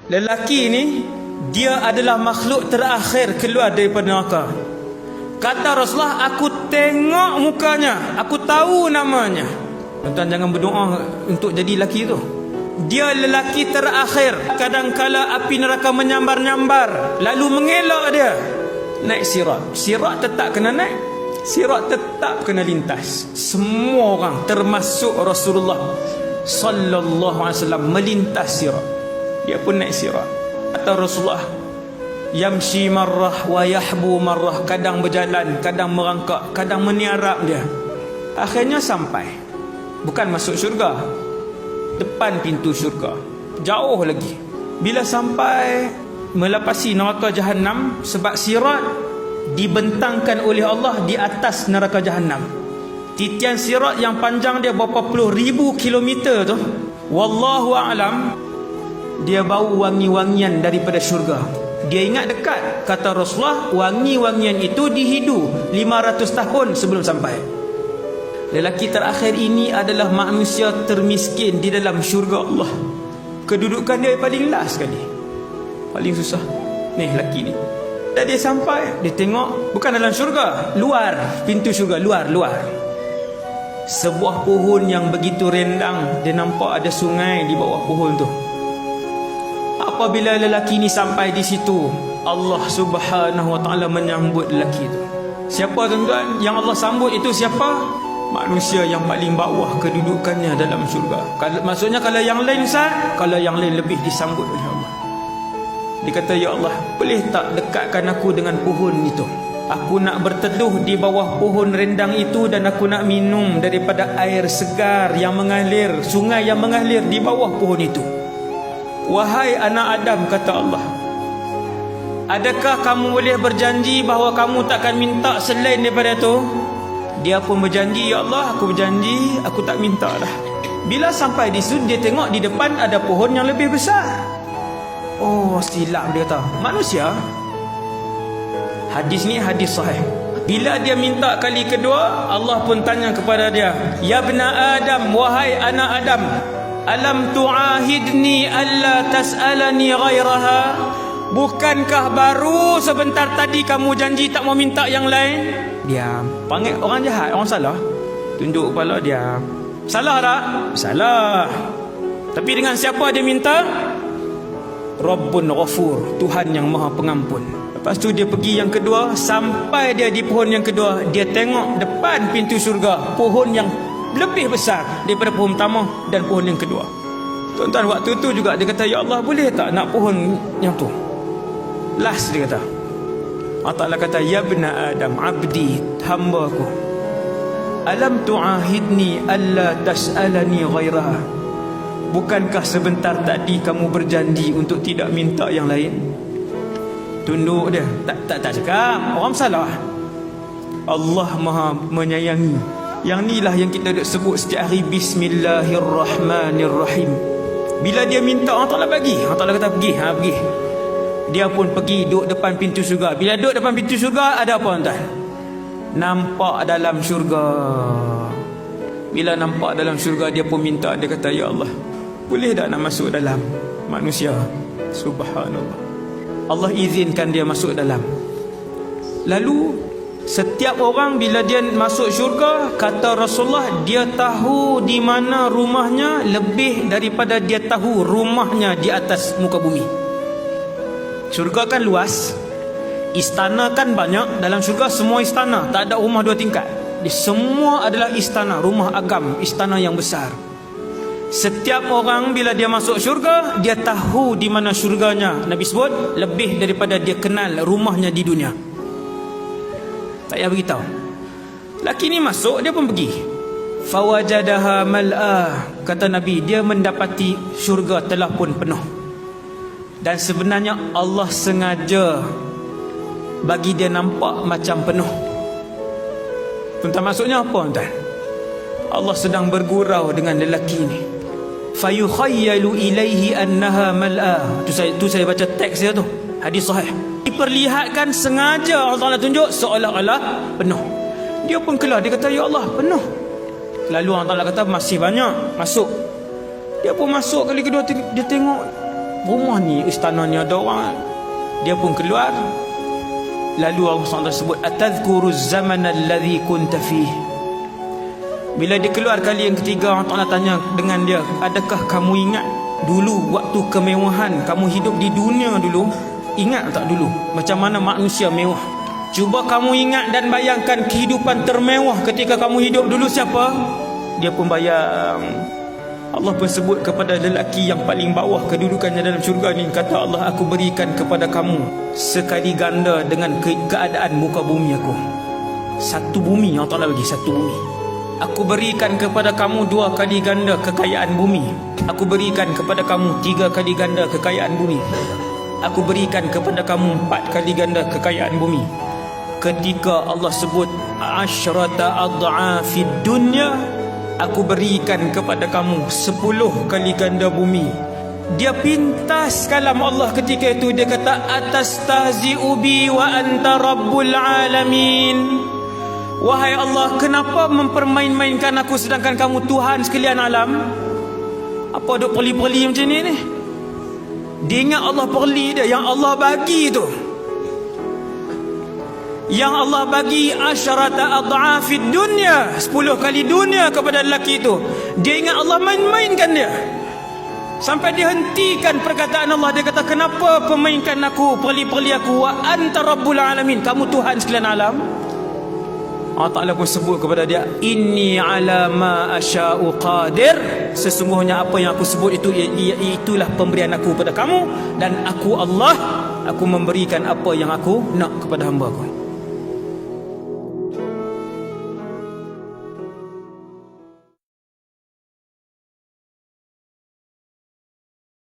Lelaki ni dia adalah makhluk terakhir keluar daripada neraka. Kata Rasulullah, aku tengok mukanya, aku tahu namanya. Tuan-tuan jangan berdoa untuk jadi lelaki tu. Dia lelaki terakhir. Kadangkala api neraka menyambar-nyambar, lalu mengelak dia naik sirat. Sirat tetap kena naik, sirat tetap kena lintas. Semua orang termasuk Rasulullah sallallahu alaihi wasallam melintas sirat. Dia pun naik sirat. Kata Rasulullah, yamshi marrah wa yahbu marrah. Kadang berjalan, kadang merangkak, kadang meniarap dia. Akhirnya sampai, bukan masuk syurga, depan pintu syurga, jauh lagi. Bila sampai melapasi neraka Jahannam, sebab sirat dibentangkan oleh Allah di atas neraka Jahannam. Titian sirat yang panjang dia berapa puluh ribu kilometer tu, wallahu a'lam, dia bau wangi-wangian daripada syurga. Dia ingat dekat. Kata Rasulullah, wangi-wangian itu dihidu 500 tahun sebelum sampai. Lelaki terakhir ini adalah manusia termiskin di dalam syurga Allah. Kedudukan dia paling last sekali, paling susah. Ni lelaki ni, dan dia sampai, dia tengok bukan dalam syurga, luar pintu syurga, luar. Sebuah pohon yang begitu rendang, dia nampak ada sungai di bawah pohon tu. Apabila lelaki ni sampai di situ, Allah Subhanahu wa taala menyambut lelaki tu. Siapa tuan-tuan yang Allah sambut itu? Siapa? Manusia yang paling bawah kedudukannya dalam syurga. Maksudnya kalau yang lain Ustaz, kalau yang lain lebih disambut oleh Allah. Dia kata, ya Allah, boleh tak dekatkan aku dengan pohon itu? Aku nak berteduh di bawah pohon rendang itu, dan aku nak minum daripada air segar yang mengalir, sungai yang mengalir di bawah pohon itu. Wahai anak Adam, kata Allah, adakah kamu boleh berjanji bahawa kamu takkan minta selain daripada itu? Dia pun berjanji, ya Allah, aku berjanji, aku tak minta dah. Bila sampai di situ, dia tengok di depan ada pohon yang lebih besar. Oh, silap dia kata, manusia. Hadis ni hadis sahih. Bila dia minta kali kedua, Allah pun tanya kepada dia, ya bna Adam, wahai anak Adam, alam tu'ahidni alla tas'alani ghairaha? Bukankah baru sebentar tadi kamu janji tak mau minta yang lain? Diam. Panggil orang jahat, orang salah, tunjuk kepala, diam. Salah tak? Salah. Tapi dengan siapa dia minta? Rabbun Ghafur, Tuhan yang Maha Pengampun. Lepas tu dia pergi yang kedua. Sampai dia di pohon yang kedua, dia tengok depan pintu syurga pohon yang lebih besar daripada pohon pertama dan pohon yang kedua. Tuan-tuan, waktu tu juga dia kata, ya Allah, boleh tak nak pohon yang tu? Last dia kata, Allah Ta'ala kata, ya bna Adam, abdi, hamba aku, alam tu'ahidni alla tas'alani ghairaha? Bukankah sebentar tadi kamu berjanji untuk tidak minta yang lain? Tunduk dia. Tak cakap, orang salah. Allah Maha menyayangi. Yang inilah yang kita sebut setiap hari, Bismillahirrahmanirrahim. Bila dia minta, Allah Ta'ala bagi. Allah Ta'ala kata pergi, pergi. Dia pun pergi duduk depan pintu syurga. Bila duduk depan pintu syurga, ada apa tuan? Nampak dalam syurga. Bila nampak dalam syurga, dia pun minta. Dia kata, ya Allah, boleh tak nak masuk dalam? Manusia, subhanallah, Allah izinkan dia masuk dalam. Lalu setiap orang bila dia masuk syurga, kata Rasulullah, dia tahu di mana rumahnya lebih daripada dia tahu rumahnya di atas muka bumi. Syurga kan luas, istana kan banyak. Dalam syurga semua istana, tak ada rumah 2 tingkat. Semua adalah istana, rumah agam, istana yang besar. Setiap orang bila dia masuk syurga, dia tahu di mana syurganya. Nabi sebut lebih daripada dia kenal rumahnya di dunia. Tak payah beritahu. Laki ni masuk, dia pun pergi. Fawajadaha mal'ah, kata Nabi, dia mendapati syurga telah pun penuh. Dan sebenarnya Allah sengaja bagi dia nampak macam penuh. Tuan-tuan, maksudnya apa tuan? Allah sedang bergurau dengan lelaki ni. Fayukhayyalu ilaihi annaha mal'ah. Tu saya baca teks dia tu, hadis sahih. Diperlihatkan sengaja, Allah Ta'ala tunjuk seolah-olah penuh. Dia pun keluar, dia kata, ya Allah, penuh. Lalu Allah Ta'ala kata, masih banyak, masuk. Dia pun masuk kali kedua, dia tengok rumah ni istana ni ada orang. Dia pun keluar. Lalu Allah SWT sebut, atadhkuru zaman alladhi kunta fih. Bila dia keluar kali yang ketiga, Allah Ta'ala tanya dengan dia, adakah kamu ingat dulu waktu kemewahan kamu hidup di dunia dulu? Ingat tak dulu macam mana manusia mewah? Cuba kamu ingat dan bayangkan kehidupan termewah ketika kamu hidup dulu siapa? Dia pun bayang. Allah pun sebut kepada lelaki yang paling bawah kedudukannya dalam syurga ni, kata Allah, aku berikan kepada kamu sekali ganda dengan keadaan muka bumi aku. Satu bumi Allah Ta'ala bagi, satu bumi. Aku berikan kepada kamu 2 kali ganda kekayaan bumi. Aku berikan kepada kamu 3 kali ganda kekayaan bumi. Aku berikan kepada kamu 4 kali ganda kekayaan bumi. Ketika Allah sebut asyrata ad'afid dunya, aku berikan kepada kamu 10 kali ganda bumi. Dia pintas kalam Allah ketika itu. Dia kata, atastahzi'u bi wa anta rabbul alamin. Wahai Allah, kenapa mempermain-mainkan aku sedangkan kamu Tuhan sekalian alam? Apa duk perli-perli macam ni ni? Dia ingat Allah perli dia, yang Allah bagi tu, yang Allah bagi asyarata ad'afid dunya, 10 kali dunia kepada lelaki itu. Dia ingat Allah main-mainkan dia, sampai dia hentikan perkataan Allah. Dia kata, kenapa pemainkan aku, perli-perli aku? Wa anta rabbul alamin, kamu Tuhan sekalian alam. Allah Ta'ala pun sebut kepada dia, inni ala ma asya'u qadir. Sesungguhnya apa yang aku sebut itu, itulah pemberian aku kepada kamu. Dan aku Allah, aku memberikan apa yang aku nak kepada hamba aku.